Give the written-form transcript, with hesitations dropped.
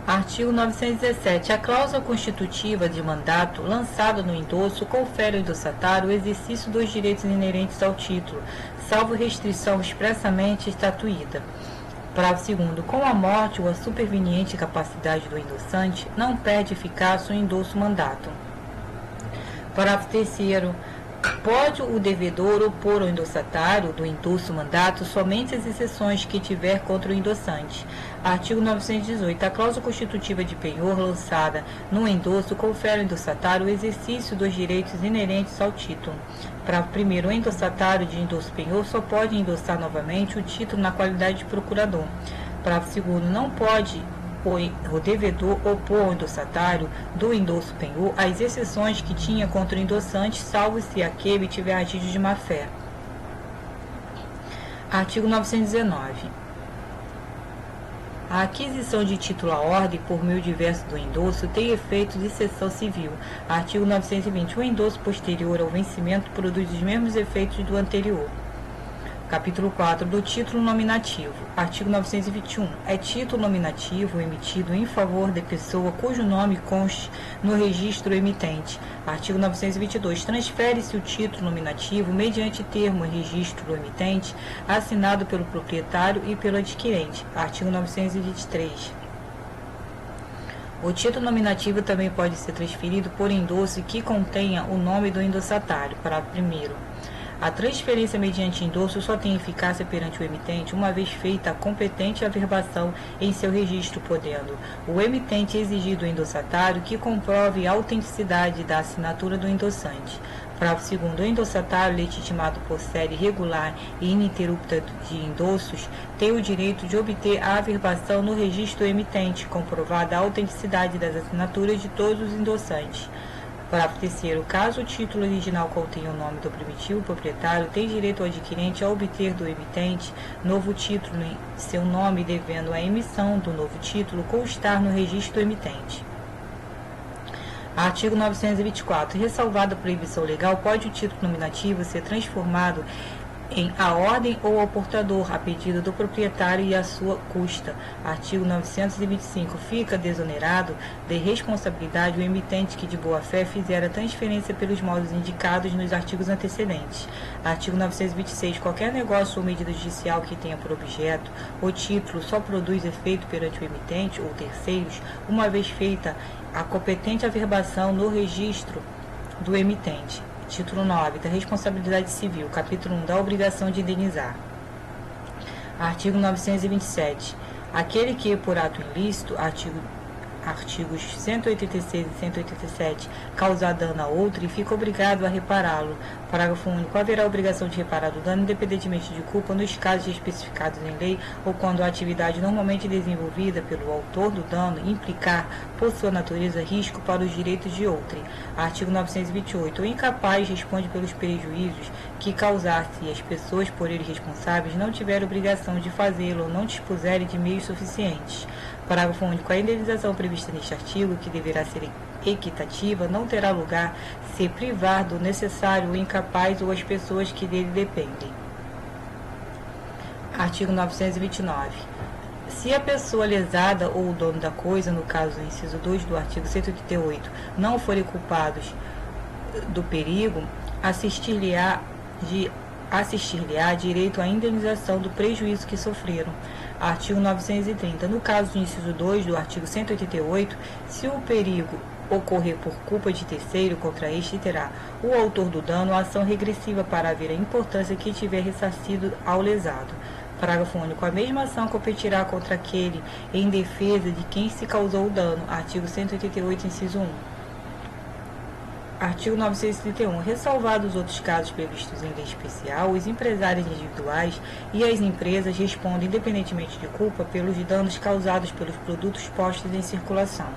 Artigo 917. A cláusula constitutiva de mandato lançada no endosso confere ao endossatário o exercício dos direitos inerentes ao título, salvo restrição expressamente estatuída. Parágrafo 2º. Com a morte ou a superveniente capacidade do endossante, não perde eficácia o endosso-mandato. Parágrafo 3º. Pode o devedor opor ao endossatário do endosso-mandato somente as exceções que tiver contra o endossante. Artigo 918. A cláusula constitutiva de penhor lançada no endosso confere ao endossatário o exercício dos direitos inerentes ao título. Parágrafo 1º. O endossatário de endosso-penhor só pode endossar novamente o título na qualidade de procurador. Parágrafo 2º. Não pode o devedor opor ao endossatário do endosso penhor as exceções que tinha contra o endossante, salvo se aquele tiver agido de má-fé. Artigo 919. A aquisição de título à ordem por meio diverso do endosso tem efeito de cessão civil. Artigo 920. O endosso posterior ao vencimento produz os mesmos efeitos do anterior. Capítulo 4 do título nominativo. Artigo 921. É título nominativo emitido em favor de pessoa cujo nome conste no registro emitente. Artigo 922. Transfere-se o título nominativo mediante termo em registro do emitente, assinado pelo proprietário e pelo adquirente. Artigo 923. O título nominativo também pode ser transferido por endosso que contenha o nome do endossatário. Parágrafo 1º. A transferência mediante endosso só tem eficácia perante o emitente uma vez feita a competente averbação em seu registro, podendo o emitente exigir do endossatário que comprove a autenticidade da assinatura do endossante. Parágrafo 2º. O endossatário legitimado por série regular e ininterrupta de endossos tem o direito de obter a averbação no registro emitente, comprovada a autenticidade das assinaturas de todos os endossantes. Parágrafo 3º. Caso o título original contenha o nome do primitivo proprietário, tem direito o adquirente a obter do emitente novo título em seu nome, devendo a emissão do novo título constar no registro emitente. Artigo 924. Ressalvada a proibição legal, pode o título nominativo ser transformado em a ordem ou ao portador, a pedido do proprietário e à sua custa. Artigo 925. Fica desonerado de responsabilidade o emitente que de boa-fé fizer a transferência pelos modos indicados nos artigos antecedentes. Artigo 926. Qualquer negócio ou medida judicial que tenha por objeto o título só produz efeito perante o emitente ou terceiros, uma vez feita a competente averbação no registro do emitente. Título 9. Da responsabilidade civil. Capítulo 1. Da obrigação de indenizar. Artigo 927. Aquele que, por ato ilícito, artigos 186 e 187, causar dano a outro e fica obrigado a repará-lo. Parágrafo único. Haverá obrigação de reparar o dano independentemente de culpa nos casos especificados em lei ou quando a atividade normalmente desenvolvida pelo autor do dano implicar, por sua natureza, risco para os direitos de outrem. Artigo 928. O incapaz responde pelos prejuízos que causar se as pessoas por ele responsáveis não tiverem obrigação de fazê-lo ou não dispuserem de meios suficientes. Parágrafo único. A indenização prevista neste artigo, que deverá ser equitativa, não terá lugar se privar do necessário o incapaz ou as pessoas que dele dependem. Artigo 929. Se a pessoa lesada ou o dono da coisa, no caso do inciso 2 do artigo 188, não forem culpados do perigo, assistir-lhe-á direito à indenização do prejuízo que sofreram. Artigo 930. No caso do inciso 2 do artigo 188, se o perigo ocorrer por culpa de terceiro, contra este terá o autor do dano a ação regressiva para haver a importância que tiver ressarcido ao lesado. Parágrafo único. A mesma ação competirá contra aquele em defesa de quem se causou o dano. Artigo 188, inciso 1. Artigo 931. Ressalvados os outros casos previstos em lei especial, os empresários individuais e as empresas respondem, independentemente de culpa, pelos danos causados pelos produtos postos em circulação.